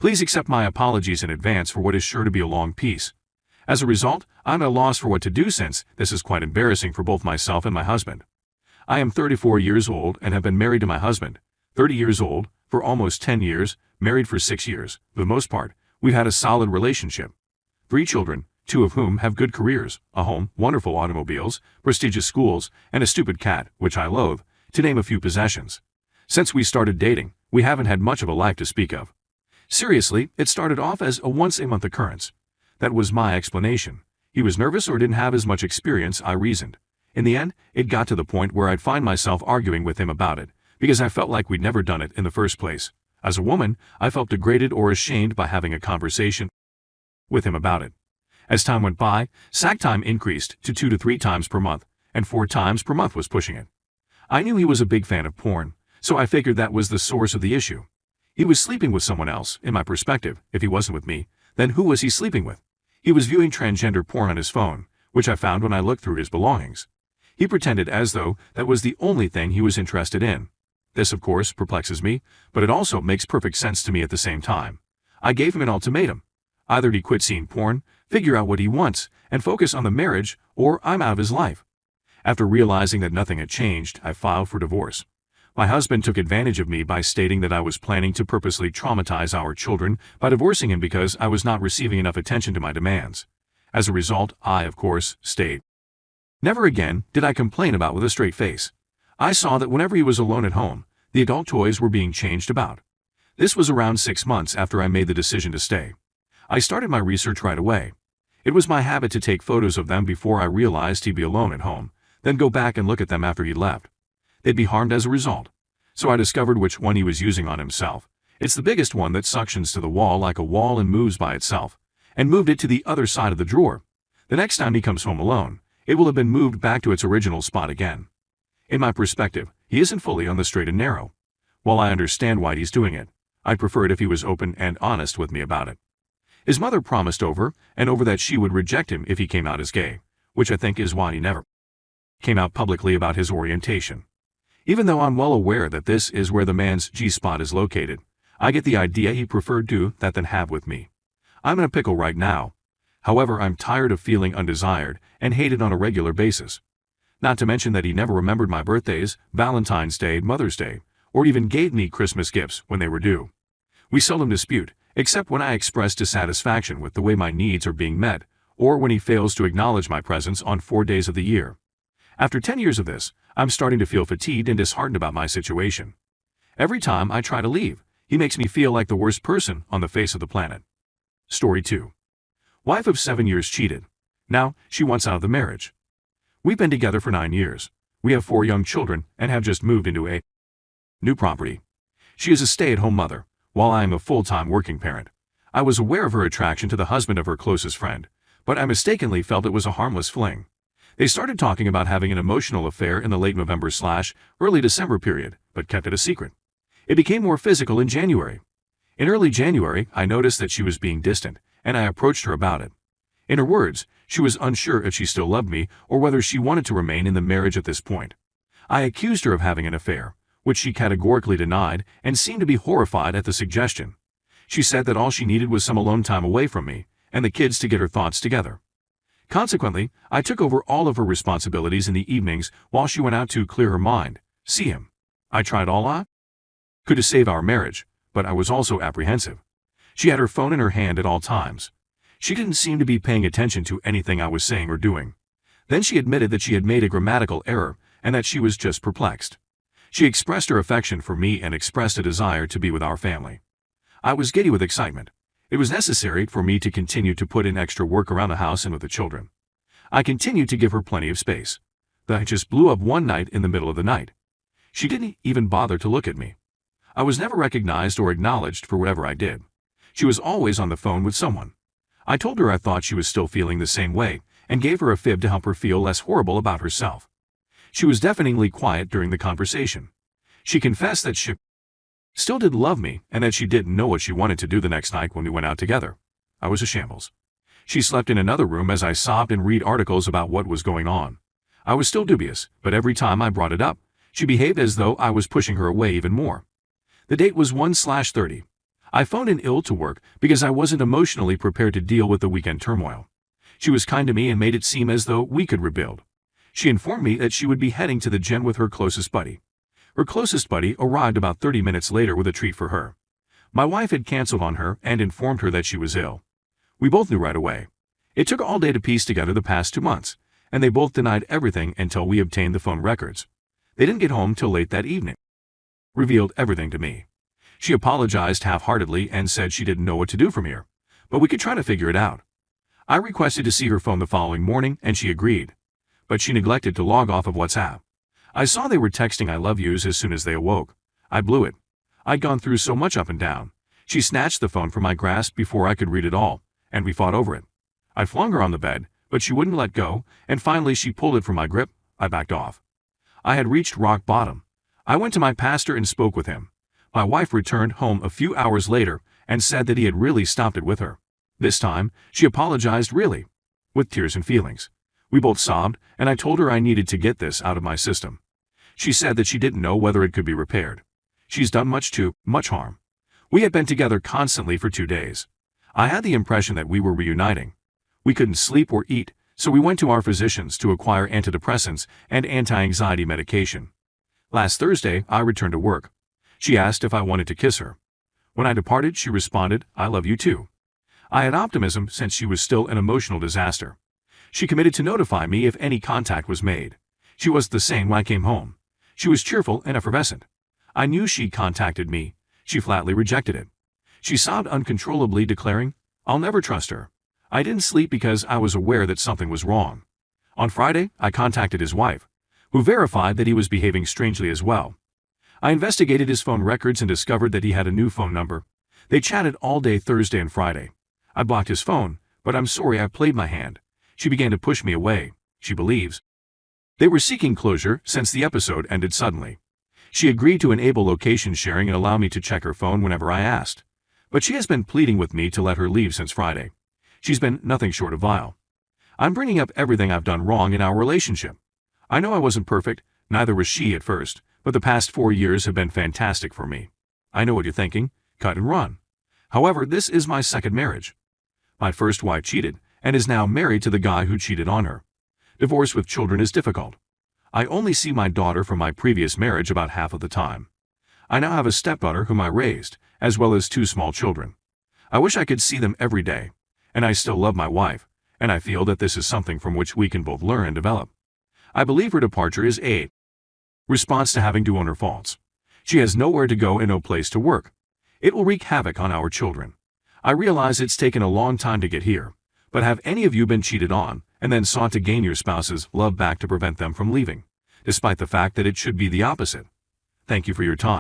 Please accept my apologies in advance for what is sure to be a long piece. As a result, I'm at a loss for what to do since this is quite embarrassing for both myself and my husband. I am 34 years old and have been married to my husband, 30 years old, for almost 10 years, married for 6 years. For the most part, we've had a solid relationship. 3 children, 2 of whom have good careers, a home, wonderful automobiles, prestigious schools, and a stupid cat, which I loathe, to name a few possessions. Since we started dating, we haven't had much of a life to speak of. Seriously, it started off as a once-a-month occurrence. That was my explanation. He was nervous or didn't have as much experience, I reasoned. In the end, it got to the point where I'd find myself arguing with him about it, because I felt like we'd never done it in the first place. As a woman, I felt degraded or ashamed by having a conversation with him about it. As time went by, sack time increased to 2 to 3 times per month, and 4 times per month was pushing it. I knew he was a big fan of porn, so I figured that was the source of the issue. He was sleeping with someone else, in my perspective. If he wasn't with me, then who was he sleeping with? He was viewing transgender porn on his phone, which I found when I looked through his belongings. He pretended as though that was the only thing he was interested in. This, of course, perplexes me, but it also makes perfect sense to me at the same time. I gave him an ultimatum. Either he quit seeing porn, figure out what he wants, and focus on the marriage, or I'm out of his life. After realizing that nothing had changed, I filed for divorce. My husband took advantage of me by stating that I was planning to purposely traumatize our children by divorcing him because I was not receiving enough attention to my demands. As a result, I, of course, stayed. Never again did I complain about with a straight face. I saw that whenever he was alone at home, the adult toys were being changed about. This was around 6 months after I made the decision to stay. I started my research right away. It was my habit to take photos of them before I realized he'd be alone at home, then go back and look at them after he'd left. They'd be harmed as a result. So I discovered which one he was using on himself. It's the biggest one that suctions to the wall like a wall and moves by itself, and moved it to the other side of the drawer. The next time he comes home alone, it will have been moved back to its original spot again. In my perspective, he isn't fully on the straight and narrow. While I understand why he's doing it, I'd prefer it if he was open and honest with me about it. His mother promised over and over that she would reject him if he came out as gay, which I think is why he never came out publicly about his orientation. Even though I'm well aware that this is where the man's G-spot is located, I get the idea he preferred do that than have with me. I'm in a pickle right now. However, I'm tired of feeling undesired and hated on a regular basis. Not to mention that he never remembered my birthdays, Valentine's Day, Mother's Day, or even gave me Christmas gifts when they were due. We seldom dispute, except when I express dissatisfaction with the way my needs are being met, or when he fails to acknowledge my presence on 4 days of the year. After 10 years of this, I'm starting to feel fatigued and disheartened about my situation. Every time I try to leave, he makes me feel like the worst person on the face of the planet. Story 2. Wife of 7 years cheated. Now, she wants out of the marriage. We've been together for 9 years. We have 4 young children and have just moved into a new property. She is a stay-at-home mother, while I am a full-time working parent. I was aware of her attraction to the husband of her closest friend, but I mistakenly felt it was a harmless fling. They started talking about having an emotional affair in the late November/early December period, but kept it a secret. It became more physical in January. In early January, I noticed that she was being distant, and I approached her about it. In her words, she was unsure if she still loved me or whether she wanted to remain in the marriage at this point. I accused her of having an affair, which she categorically denied and seemed to be horrified at the suggestion. She said that all she needed was some alone time away from me and the kids to get her thoughts together. Consequently, I took over all of her responsibilities in the evenings while she went out to clear her mind, see him. I tried all I could to save our marriage, but I was also apprehensive. She had her phone in her hand at all times. She didn't seem to be paying attention to anything I was saying or doing. Then she admitted that she had made a grammatical error and that she was just perplexed. She expressed her affection for me and expressed a desire to be with our family. I was giddy with excitement. It was necessary for me to continue to put in extra work around the house and with the children. I continued to give her plenty of space. That just blew up one night in the middle of the night. She didn't even bother to look at me. I was never recognized or acknowledged for whatever I did. She was always on the phone with someone. I told her I thought she was still feeling the same way and gave her a fib to help her feel less horrible about herself. She was deafeningly quiet during the conversation. She confessed that she still did love me and that she didn't know what she wanted to do the next night when we went out together. I was a shambles. She slept in another room as I sobbed and read articles about what was going on. I was still dubious, but every time I brought it up, she behaved as though I was pushing her away even more. The date was 1/30. I phoned in ill to work because I wasn't emotionally prepared to deal with the weekend turmoil. She was kind to me and made it seem as though we could rebuild. She informed me that she would be heading to the gym with her closest buddy. Her closest buddy arrived about 30 minutes later with a treat for her. My wife had canceled on her and informed her that she was ill. We both knew right away. It took all day to piece together the past 2 months, and they both denied everything until we obtained the phone records. They didn't get home till late that evening. Revealed everything to me. She apologized half-heartedly and said she didn't know what to do from here, but we could try to figure it out. I requested to see her phone the following morning and she agreed, but she neglected to log off of WhatsApp. I saw they were texting I love yous as soon as they awoke. I blew it. I'd gone through so much up and down. She snatched the phone from my grasp before I could read it all, and we fought over it. I flung her on the bed, but she wouldn't let go, and finally she pulled it from my grip. I backed off. I had reached rock bottom. I went to my pastor and spoke with him. My wife returned home a few hours later and said that he had really stopped it with her. This time, she apologized really, with tears and feelings. We both sobbed, and I told her I needed to get this out of my system. She said that she didn't know whether it could be repaired. She's done too much harm. We had been together constantly for 2 days. I had the impression that we were reuniting. We couldn't sleep or eat, so we went to our physicians to acquire antidepressants and anti-anxiety medication. Last Thursday, I returned to work. She asked if I wanted to kiss her. When I departed, she responded, "I love you too." I had optimism since she was still an emotional disaster. She committed to notify me if any contact was made. She was the same when I came home. She was cheerful and effervescent. I knew she contacted me. She flatly rejected it. She sobbed uncontrollably, declaring, "I'll never trust her." I didn't sleep because I was aware that something was wrong. On Friday, I contacted his wife, who verified that he was behaving strangely as well. I investigated his phone records and discovered that he had a new phone number. They chatted all day Thursday and Friday. I blocked his phone, but I'm sorry I played my hand. She began to push me away, she believes. They were seeking closure since the episode ended suddenly. She agreed to enable location sharing and allow me to check her phone whenever I asked. But she has been pleading with me to let her leave since Friday. She's been nothing short of vile. I'm bringing up everything I've done wrong in our relationship. I know I wasn't perfect, neither was she at first, but the past 4 years have been fantastic for me. I know what you're thinking, cut and run. However, this is my second marriage. My first wife cheated, and is now married to the guy who cheated on her. Divorce with children is difficult. I only see my daughter from my previous marriage about half of the time. I now have a stepdaughter whom I raised, as well as 2 small children. I wish I could see them every day, and I still love my wife, and I feel that this is something from which we can both learn and develop. I believe her departure is a response to having to own her faults. She has nowhere to go and no place to work. It will wreak havoc on our children. I realize it's taken a long time to get here, but have any of you been cheated on and then sought to gain your spouse's love back to prevent them from leaving, despite the fact that it should be the opposite? Thank you for your time.